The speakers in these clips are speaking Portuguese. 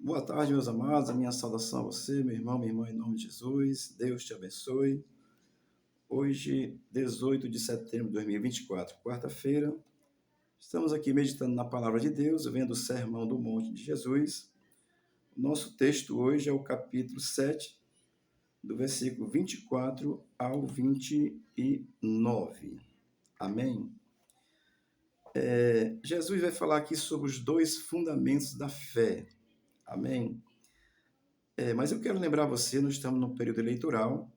Boa tarde, meus amados. A minha saudação a você, meu irmão, minha irmã, em nome de Jesus. Deus te abençoe. Hoje, 18 de setembro de 2024, quarta-feira, estamos aqui meditando na palavra de Deus, vendo o Sermão do Monte de Jesus. O nosso texto hoje é o capítulo 7, do versículo 24 ao 29. Amém? Jesus vai falar aqui sobre os dois fundamentos da fé. Amém? Mas eu quero lembrar você, nós estamos num período eleitoral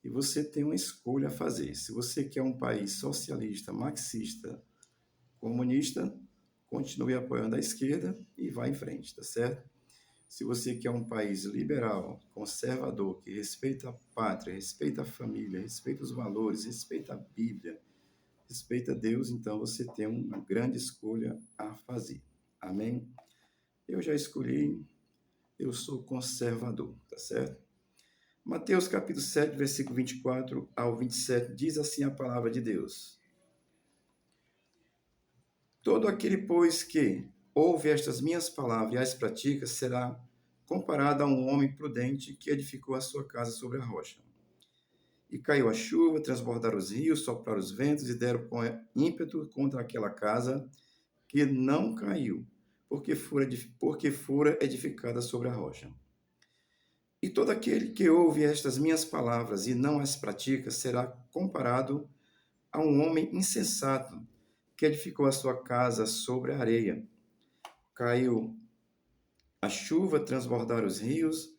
e você tem uma escolha a fazer. Se você quer um país socialista, marxista, comunista, continue apoiando a esquerda e vá em frente, tá certo? Se você quer um país liberal, conservador, que respeita a pátria, respeita a família, respeita os valores, respeita a Bíblia, respeita Deus, então você tem uma grande escolha a fazer. Amém? Eu já escolhi, eu sou conservador, tá certo? Mateus capítulo 7, versículo 24 ao 27, diz assim a palavra de Deus. Todo aquele, pois, que ouve estas minhas palavras e as pratica, será comparado a um homem prudente que edificou a sua casa sobre a rocha. E caiu a chuva, transbordaram os rios, sopraram os ventos e deram com ímpeto contra aquela casa, que não caiu, porque fora edificada sobre a rocha. E todo aquele que ouve estas minhas palavras e não as pratica será comparado a um homem insensato que edificou a sua casa sobre a areia. Caiu a chuva, transbordaram os rios,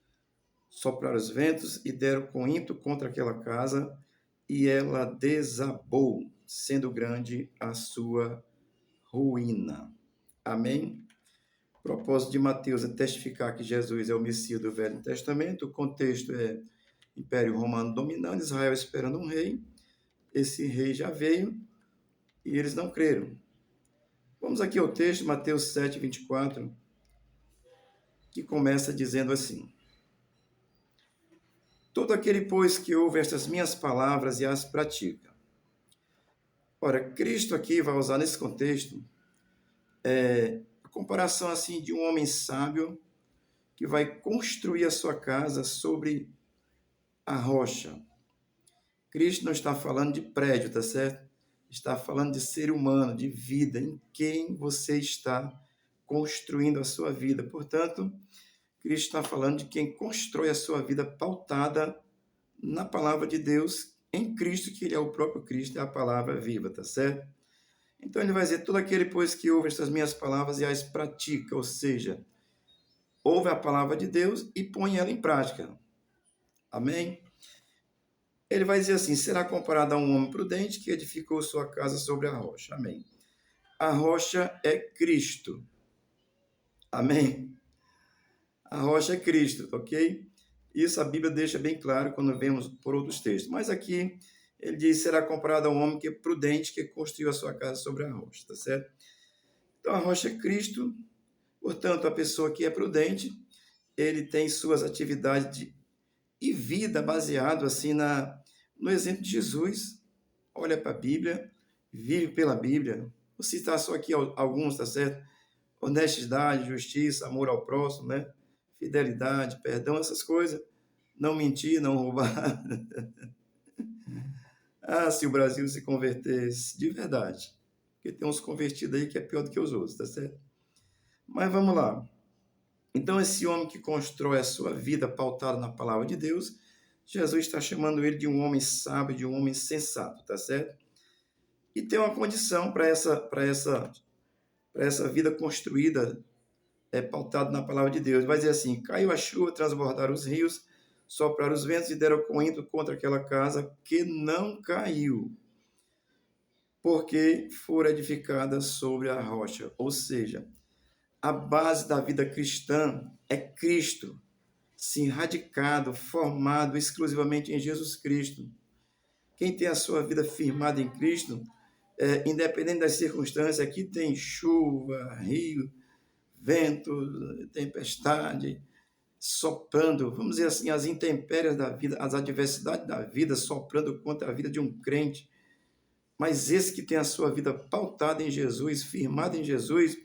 sopraram os ventos e deram com ímpeto contra aquela casa, e ela desabou, sendo grande a sua ruína. Amém? O propósito de Mateus é testificar que Jesus é o Messias do Velho Testamento. O contexto é Império Romano dominando, Israel esperando um rei. Esse rei já veio e eles não creram. Vamos aqui ao texto, Mateus 7, 24, que começa dizendo assim: Todo aquele, pois, que ouve estas minhas palavras e as pratica. Ora, Cristo aqui vai usar nesse contexto a comparação assim de um homem sábio que vai construir a sua casa sobre a rocha. Cristo não está falando de prédio, tá certo? Está falando de ser humano, de vida, em quem você está construindo a sua vida. Portanto, Cristo está falando de quem constrói a sua vida pautada na palavra de Deus, em Cristo, que ele é o próprio Cristo, é a palavra viva, tá certo? Então ele vai dizer, todo aquele, pois, que ouve estas minhas palavras e as pratica, ou seja, ouve a palavra de Deus e põe ela em prática. Amém? Ele vai dizer assim, será comparado a um homem prudente que edificou sua casa sobre a rocha. Amém? A rocha é Cristo. Amém? A rocha é Cristo, ok? Isso a Bíblia deixa bem claro quando vemos por outros textos. Mas aqui ele diz, será comparado a um homem que é prudente, que construiu a sua casa sobre a rocha, tá certo? Então a rocha é Cristo, portanto a pessoa que é prudente, ele tem suas atividades e vida baseado assim no exemplo de Jesus. Olha para a Bíblia, vive pela Bíblia. Vou citar só aqui alguns, tá certo? Honestidade, justiça, amor ao próximo, né? Fidelidade, perdão, essas coisas. Não mentir, não roubar. Se o Brasil se convertesse de verdade. Porque tem uns convertidos aí que é pior do que os outros, tá certo? Mas vamos lá. Então, esse homem que constrói a sua vida pautada na palavra de Deus, Jesus está chamando ele de um homem sábio, de um homem sensato, tá certo? E tem uma condição para essa vida construída, pautada na palavra de Deus. Vai dizer assim, caiu a chuva, transbordaram os rios, sopraram os ventos e deram com ímpeto contra aquela casa que não caiu, porque fora edificada sobre a rocha. Ou seja, a base da vida cristã é Cristo, sim, radicado, formado exclusivamente em Jesus Cristo. Quem tem a sua vida firmada em Cristo, independente das circunstâncias, aqui tem chuva, rio, vento, tempestade, soprando, vamos dizer assim, as intempérias da vida, as adversidades da vida, soprando contra a vida de um crente. Mas esse que tem a sua vida pautada em Jesus, firmada em Jesus,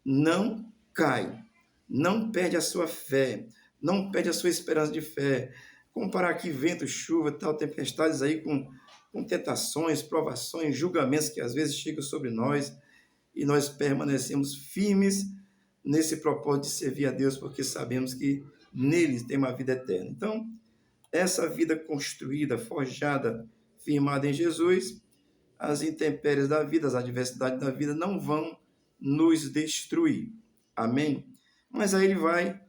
não cai. não perde a sua fé, não perde a sua esperança de fé. Comparar aqui vento, chuva, tal, tempestades aí com tentações, provações, julgamentos que às vezes chegam sobre nós e nós permanecemos firmes nesse propósito de servir a Deus, porque sabemos que nele tem uma vida eterna. Então, essa vida construída, forjada, firmada em Jesus, as intempéries da vida, as adversidades da vida não vão nos destruir. Amém? Mas aí ele vai,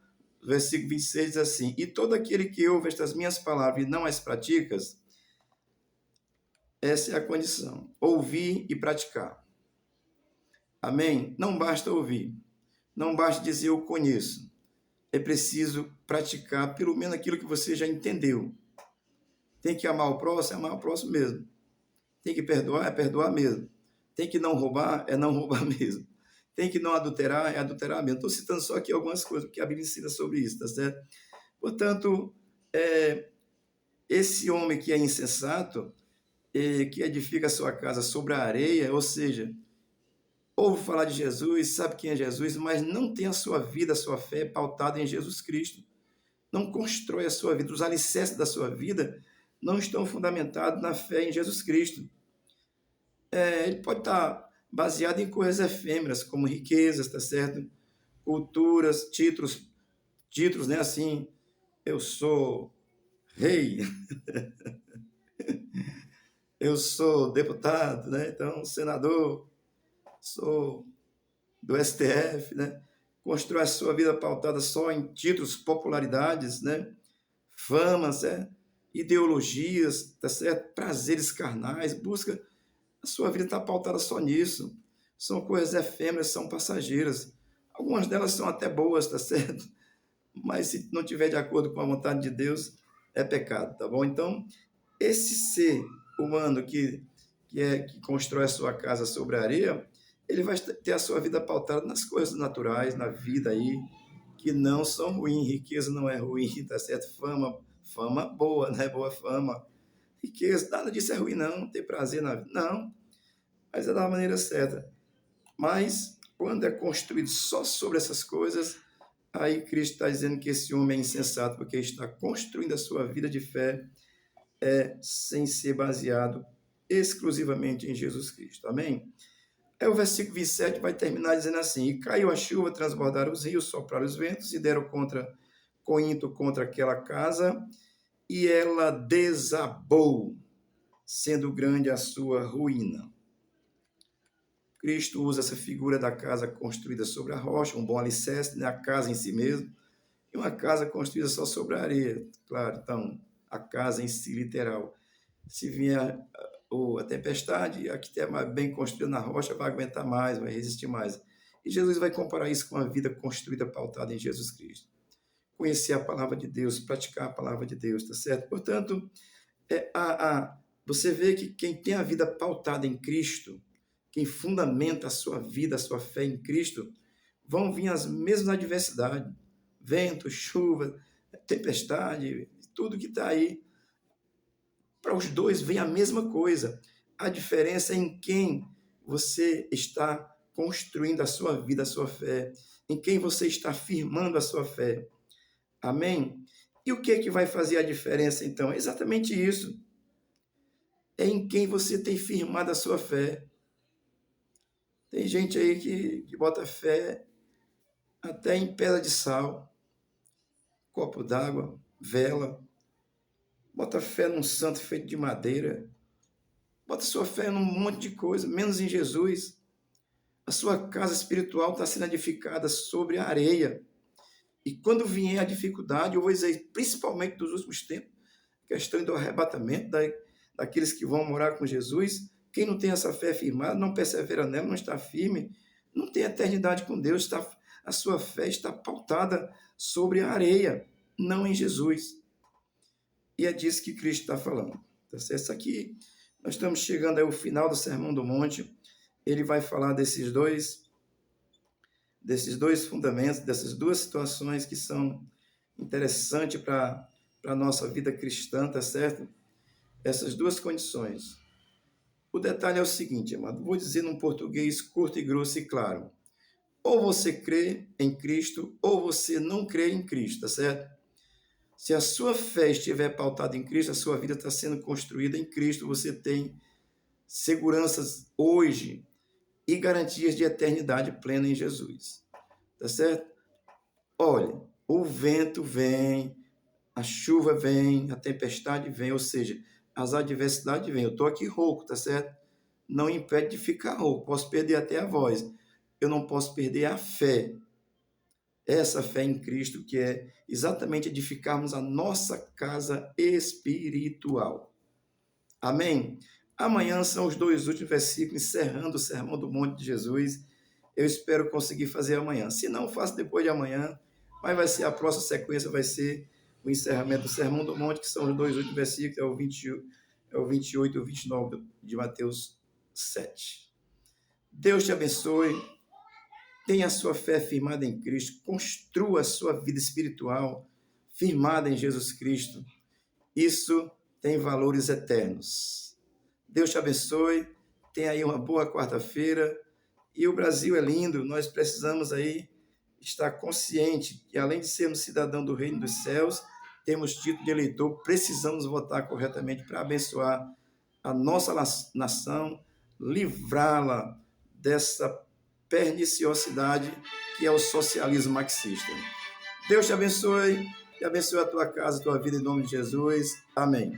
versículo 26 diz assim: e todo aquele que ouve estas minhas palavras e não as pratica, essa é a condição, ouvir e praticar. Amém? Não basta ouvir, não basta dizer eu conheço, é preciso praticar pelo menos aquilo que você já entendeu. Tem que amar o próximo mesmo. Tem que perdoar, é perdoar mesmo. Tem que não roubar, é não roubar mesmo. Tem que não adulterar, é adulterar mesmo. Estou citando só aqui algumas coisas, porque a Bíblia ensina sobre isso, tá certo? Portanto, esse homem que é insensato, que edifica a sua casa sobre a areia, ou seja, ouve falar de Jesus, sabe quem é Jesus, mas não tem a sua vida, a sua fé pautada em Jesus Cristo. Não constrói a sua vida, os alicerces da sua vida não estão fundamentados na fé em Jesus Cristo. Ele pode estar baseado em coisas efêmeras, como riquezas, tá certo? Culturas, títulos, né? Assim, eu sou rei, eu sou deputado, né? Então, senador, sou do STF, né? Constrói a sua vida pautada só em títulos, popularidades, né? Famas, ideologias, tá certo? Prazeres carnais, busca. A sua vida está pautada só nisso. São coisas efêmeras, são passageiras. Algumas delas são até boas, tá certo? Mas se não tiver de acordo com a vontade de Deus, é pecado, tá bom? Então, esse ser humano que constrói a sua casa sobre a areia, ele vai ter a sua vida pautada nas coisas naturais, na vida aí, que não são ruins. Riqueza não é ruim, tá certo? Fama boa, né? Boa fama. Riqueza, nada disso é ruim, não. Ter prazer na vida, não. Mas é da maneira certa. Mas, quando é construído só sobre essas coisas, aí Cristo está dizendo que esse homem é insensato, porque está construindo a sua vida de fé sem ser baseado exclusivamente em Jesus Cristo. Amém? O versículo 27 vai terminar dizendo assim: e caiu a chuva, transbordaram os rios, sopraram os ventos e deram com ímpeto contra aquela casa, e ela desabou, sendo grande a sua ruína. Cristo usa essa figura da casa construída sobre a rocha, um bom alicerce, né? A casa em si mesmo, e uma casa construída só sobre a areia. Claro, então, a casa em si, literal. Se vier a tempestade, a que é bem construída na rocha vai aguentar mais, vai resistir mais. E Jesus vai comparar isso com a vida construída, pautada em Jesus Cristo. Conhecer a palavra de Deus, praticar a palavra de Deus, tá certo? Portanto, você vê que quem tem a vida pautada em Cristo, quem fundamenta a sua vida, a sua fé em Cristo, vão vir as mesmas adversidades, vento, chuva, tempestade, tudo que está aí. Para os dois vem a mesma coisa. A diferença é em quem você está construindo a sua vida, a sua fé, em quem você está firmando a sua fé. Amém? E o que é que vai fazer a diferença, então? É exatamente isso. É em quem você tem firmado a sua fé. Tem gente aí que bota fé até em pedra de sal, copo d'água, vela, bota fé num santo feito de madeira, bota sua fé num monte de coisa, menos em Jesus. A sua casa espiritual está sendo edificada sobre a areia. E quando vier a dificuldade, eu vou dizer, principalmente dos últimos tempos, questão do arrebatamento daqueles que vão morar com Jesus, quem não tem essa fé firmada, não persevera nela, não está firme, não tem eternidade com Deus, a sua fé está pautada sobre a areia, não em Jesus. E é disso que Cristo está falando. Isso aqui, nós estamos chegando ao final do Sermão do Monte, ele vai falar desses dois fundamentos, dessas duas situações que são interessantes para a nossa vida cristã, tá certo? Essas duas condições. O detalhe é o seguinte, amado, vou dizer num português curto e grosso e claro. Ou você crê em Cristo, ou você não crê em Cristo, tá certo? Se a sua fé estiver pautada em Cristo, a sua vida está sendo construída em Cristo, você tem seguranças hoje e garantias de eternidade plena em Jesus, tá certo? Olha, o vento vem, a chuva vem, a tempestade vem, ou seja, as adversidades vêm. Eu estou aqui rouco, tá certo? Não impede de ficar rouco, posso perder até a voz. Eu não posso perder a fé. Essa fé em Cristo que é exatamente edificarmos a nossa casa espiritual. Amém? Amanhã são os 2 últimos versículos, encerrando o Sermão do Monte de Jesus. Eu espero conseguir fazer amanhã. Se não, faço depois de amanhã, mas vai ser a próxima sequência, vai ser o encerramento do Sermão do Monte, que são os 2 últimos versículos, é o 28 e o 29 de Mateus 7. Deus te abençoe. Tenha a sua fé firmada em Cristo. Construa a sua vida espiritual firmada em Jesus Cristo. Isso tem valores eternos. Deus te abençoe. Tenha aí uma boa quarta-feira. E o Brasil é lindo. Nós precisamos aí estar consciente que, além de sermos cidadão do reino dos céus, temos título de eleitor, precisamos votar corretamente para abençoar a nossa nação, livrá-la dessa perniciosidade que é o socialismo marxista. Deus te abençoe e abençoe a tua casa, a tua vida, em nome de Jesus. Amém.